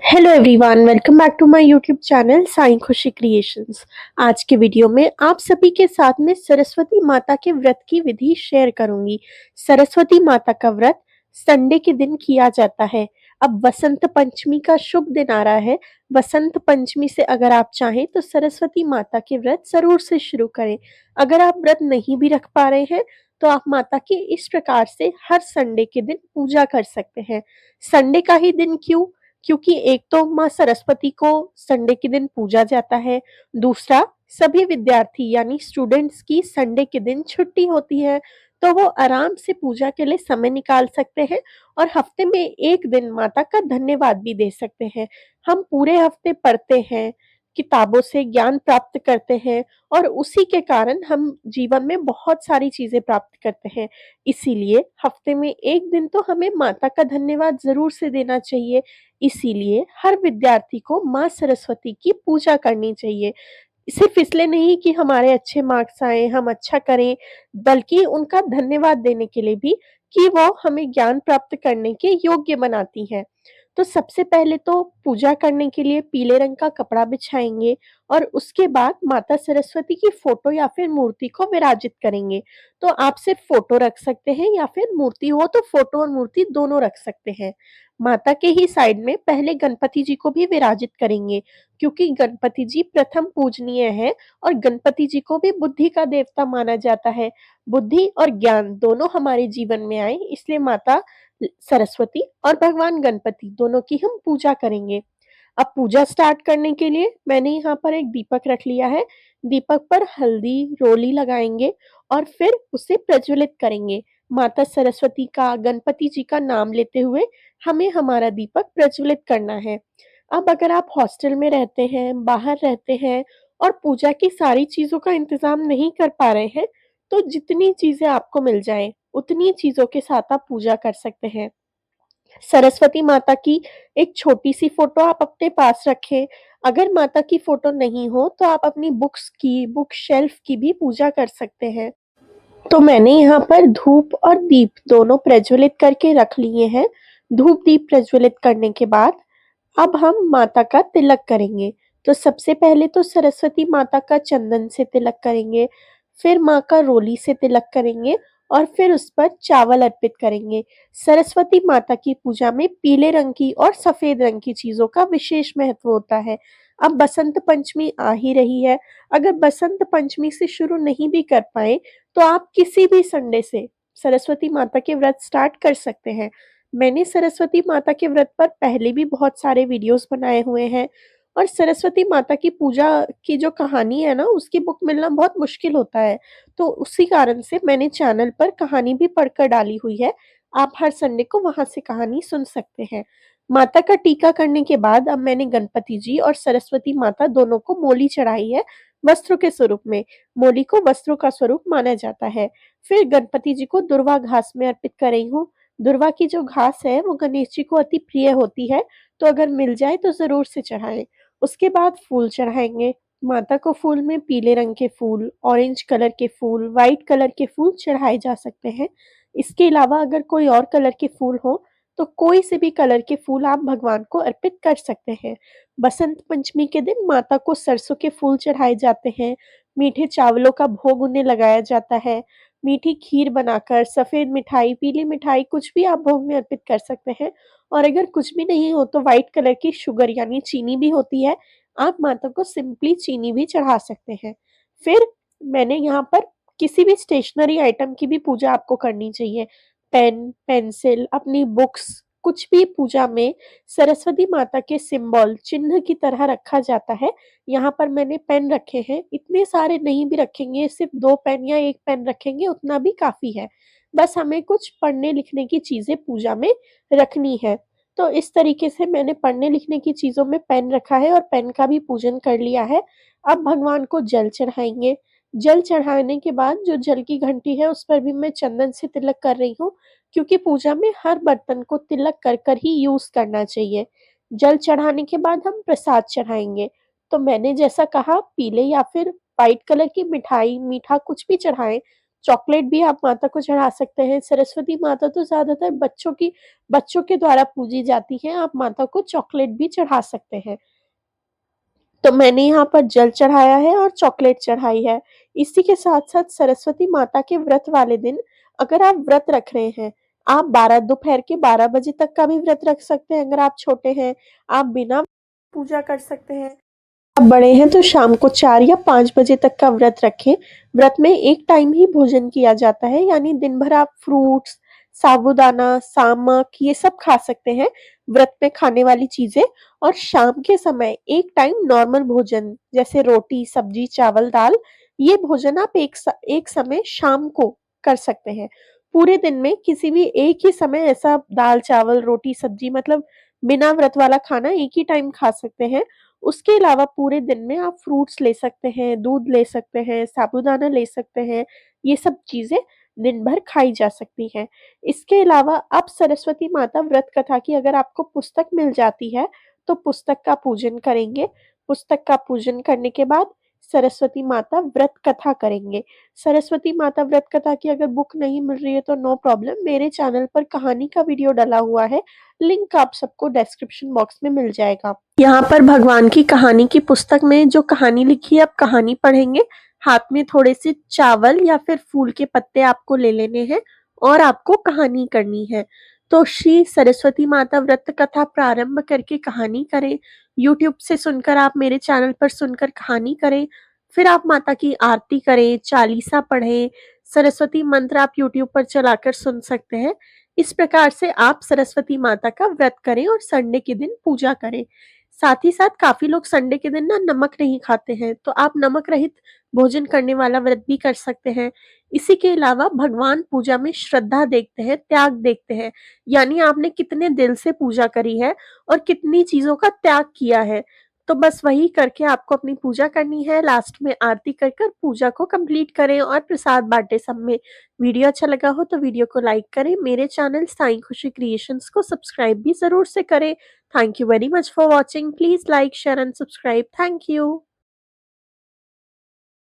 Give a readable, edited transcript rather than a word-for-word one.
Hello everyone, welcome back to my YouTube channel Sai Khushi creations. आज के video में आप सभी के साथ में सरस्वती माता के व्रत की विधि शेयर करूंगी। सरस्वती माता का व्रत संडे के दिन किया जाता है। अब वसंत पंचमी का शुभ दिन आ रहा है। वसंत पंचमी से अगर आप चाहें तो सरस्वती माता के व्रत जरूर से शुरू करें। अगर आप व्रत नहीं भी रख पा रहे हैं तो आप माता की इस प्रकार से हर संडे के दिन पूजा कर सकते हैं। संडे का ही दिन क्यों? क्योंकि एक तो माँ सरस्वती को संडे के दिन पूजा जाता है, दूसरा सभी विद्यार्थी यानी स्टूडेंट्स की संडे के दिन छुट्टी होती है, तो वो आराम से पूजा के लिए समय निकाल सकते हैं और हफ्ते में एक दिन माता का धन्यवाद भी दे सकते हैं। हम पूरे हफ्ते पढ़ते हैं, किताबों से ज्ञान प्राप्त करते हैं और उसी के कारण हम जीवन में बहुत सारी चीजें प्राप्त करते हैं। इसीलिए हफ्ते में एक दिन तो हमें माता का धन्यवाद जरूर से देना चाहिए। इसीलिए हर विद्यार्थी को माँ सरस्वती की पूजा करनी चाहिए। सिर्फ इसलिए नहीं कि हमारे अच्छे मार्क्स आए, हम अच्छा करें, बल्कि उनका धन्यवाद देने के लिए भी कि वो हमें ज्ञान प्राप्त करने के योग्य बनाती हैं। तो सबसे पहले तो पूजा करने के लिए पीले रंग का कपड़ा बिछाएंगे और उसके बाद माता सरस्वती की फोटो या फिर मूर्ति को विराजित करेंगे। तो आप सिर्फ फोटो रख सकते हैं या फिर मूर्ति हो तो फोटो और मूर्ति दोनों रख सकते हैं। माता के ही साइड में पहले गणपति जी को भी विराजित करेंगे, क्योंकि गणपति जी प्रथम पूजनीय है और गणपति जी को भी बुद्धि का देवता माना जाता है। बुद्धि और ज्ञान दोनों हमारे जीवन में आए, इसलिए माता सरस्वती और भगवान गणपति दोनों की हम पूजा करेंगे। अब पूजा स्टार्ट करने के लिए मैंने यहाँ पर एक दीपक रख लिया है। दीपक पर हल्दी, रोली लगाएंगे और फिर उसे प्रज्वलित करेंगे। माता सरस्वती का, गणपति जी का नाम लेते हुए हमें हमारा दीपक प्रज्वलित करना है। अब अगर आप हॉस्टल में रहते हैं, बाहर रहते हैं और पूजा की सारी चीज़ों का इंतज़ाम नहीं कर पा रहे हैं, तो जितनी चीज़ें आपको मिल जाएँ, उतनी चीज़ों के साथ आप पूजा कर सकते हैं। सरस्वती माता की एक छोटी-सी फ़ोटो आप अपने पास रखें। अगर माता की फ़ोटो नहीं हो, तो आप अपनी बुक्स की, बुक शेल्फ की भी पूजा कर सकते हैं। तो मैंने यहाँ पर धूप और दीप दोनों प्रज्वलित करके रख लिए हैं। धूप दीप प्रज्वलित करने के बाद अब हम माता का तिलक करेंगे। तो सबसे पहले तो सरस्वती माता का चंदन से तिलक करेंगे, फिर माँ का रोली से तिलक करेंगे और फिर उस पर चावल अर्पित करेंगे। सरस्वती माता की पूजा में पीले रंग की और सफेद रंग की चीजों का विशेष महत्व होता है। अब बसंत पंचमी आ ही रही है। अगर बसंत पंचमी से शुरू नहीं भी कर पाए तो आप किसी भी संडे से सरस्वती माता के व्रत स्टार्ट कर सकते हैं। मैंने सरस्वती माता के व्रत पर पहले भी बहुत सारे वीडियोस बनाए हुए हैं और सरस्वती माता की पूजा की जो कहानी है ना, उसकी बुक मिलना बहुत मुश्किल होता है। तो उसी कारण से मैंने चैनल पर कहानी भी पढ़कर डाली हुई है। आप हर संडे को वहाँ से कहानी सुन सकते हैं। माता का टीका करने के बाद अब मैंने गणपति जी और सरस्वती माता दोनों को मोली चढ़ाई है, वस्त्रों के स्वरूप में। मोली को वस्त्रों का स्वरूप माना जाता है। फिर गणपति जी को दुर्वा घास में अर्पित कर रही हूँ। दुर्वा की जो घास है वो गणेश जी को अति प्रिय होती है, तो अगर मिल जाए तो ज़रूर से चढ़ाएँ। उसके बाद फूल चढ़ाएँगे। माता को फूल में पीले रंग के फूल, ऑरेंज कलर के फूल, व्हाइट कलर के फूल चढ़ाए जा सकते हैं। इसके अलावा अगर कोई और कलर के फूल हो, तो कोई से भी कलर के फूल आप भगवान को अर्पित कर सकते हैं। बसंत पंचमी के दिन माता को सरसों के फूल चढ़ाए जाते हैं, मीठे चावलों का भोग उन्हें लगाया जाता है। मीठी खीर बनाकर, सफ़ेद मिठाई, पीली मिठाई कुछ भी आप भोग में अर्पित कर सकते हैं और अगर कुछ भी नहीं हो तो व्हाइट कलर की शुगर यानी चीनी भी होती है, आप माता को सिंपली चीनी भी चढ़ा सकते हैं। फिर मैंने यहाँ पर किसी भी स्टेशनरी आइटम की भी पूजा आपको करनी चाहिए। पेन, पेंसिल, अपनी बुक्स, कुछ भी पूजा में सरस्वती माता के सिंबल, चिन्ह की तरह रखा जाता है। यहाँ पर मैंने पेन रखे हैं, इतने सारे नहीं भी रखेंगे, सिर्फ़ 2 पेन या 1 पेन रखेंगे उतना भी काफ़ी है। बस हमें कुछ पढ़ने-लिखने की चीज़ें पूजा में रखनी है। तो इस तरीके से मैंने पढ़ने-लिखने की चीज़ों में पेन रखा है और पेन का भी पूजन कर लिया है। अब भगवान को जल चढ़ाएँगे। जल चढ़ाने के बाद जो जल की घंटी है उस पर भी मैं चंदन से तिलक कर रही हूँ, क्योंकि पूजा में हर बर्तन को तिलक कर कर ही यूज़ करना चाहिए। जल चढ़ाने के बाद हम प्रसाद चढ़ाएँगे। तो मैंने जैसा कहा पीले या फिर व्हाइट कलर की मिठाई, मीठा कुछ भी चढ़ाएँ, चॉकलेट भी आप माता को चढ़ा सकते हैं। सरस्वती माता तो ज़्यादातर बच्चों के द्वारा पूजी जाती हैं, आप माता को चॉकलेट भी चढ़ा सकते हैं। तो मैंने यहाँ पर जल चढ़ाया है और चॉकलेट चढ़ाई है। इसी के साथ-साथ सरस्वती माता के व्रत वाले दिन अगर आप व्रत रख रहे हैं, आप 12 दोपहर के 12 बजे तक का भी व्रत रख सकते हैं अगर आप छोटे हैं, आप बिना पूजा कर सकते हैं। आप बड़े हैं तो शाम को 4 या 5 बजे तक का व्रत रखें। व्रत में एक टाइम ही भोजन किया जाता है, यानी दिन भर आप फ्रूट्स, साबूदाना, सामक ये सब खा सकते हैं, व्रत में खाने वाली चीज़ें। और शाम के समय एक टाइम नॉर्मल भोजन जैसे रोटी, सब्जी, चावल, दाल, ये भोजन आप एक समय शाम को कर सकते हैं। पूरे दिन में किसी भी एक ही समय ऐसा दाल, चावल, रोटी, सब्जी मतलब बिना व्रत वाला खाना एक ही टाइम खा सकते हैं। उसके अलावा पूरे दिन में आप फ्रूट्स ले सकते हैं, दूध ले सकते हैं, साबूदाना ले सकते हैं, ये सब चीज़ें दिन भर खाई जा सकती हैं। इसके अलावा आप सरस्वती माता व्रत कथा की अगर आपको पुस्तक मिल जाती है, तो पुस्तक का पूजन करेंगे। पुस्तक का पूजन करने के बाद सरस्वती माता व्रत कथा करेंगे। सरस्वती माता व्रत कथा की अगर बुक नहीं मिल रही है तो नो प्रॉब्लम, मेरे चैनल पर कहानी का वीडियो डला हुआ है, लिंक आप सबको डिस्क्रिप्शन बॉक्स में मिल जाएगा। यहाँ पर भगवान की कहानी की पुस्तक में जो कहानी लिखी है, आप कहानी पढ़ेंगे। हाथ में थोड़े से चावल या फिर फूल के पत्ते आपको ले लेने हैं और आपको कहानी करनी है। तो श्री सरस्वती माता व्रत कथा प्रारंभ करके कहानी करें। यूट्यूब से सुनकर आप मेरे चैनल पर सुनकर कहानी करें। फिर आप माता की आरती करें, चालीसा पढ़ें, सरस्वती मंत्र आप यूट्यूब पर चलाकर सुन सकते हैं। इस प्रकार से आप सरस्वती माता का व्रत करें और संडे के दिन पूजा करें। साथ ही साथ काफ़ी लोग संडे के दिन ना नमक नहीं खाते हैं, तो आप नमक रहित भोजन करने वाला व्रत भी कर सकते हैं। इसी के अलावा भगवान पूजा में श्रद्धा देखते हैं, त्याग देखते हैं, यानी आपने कितने दिल से पूजा करी है और कितनी चीज़ों का त्याग किया है। तो बस वही करके आपको अपनी पूजा करनी है, लास्ट में आरती कर कर पूजा को कंप्लीट करें और प्रसाद बाँटें सब में। वीडियो अच्छा लगा हो तो वीडियो को लाइक करें, मेरे चैनल साईं खुशी क्रिएशंस को सब्सक्राइब भी ज़रूर से करें। Thank you very much for watching. Please like, share and subscribe. Thank you.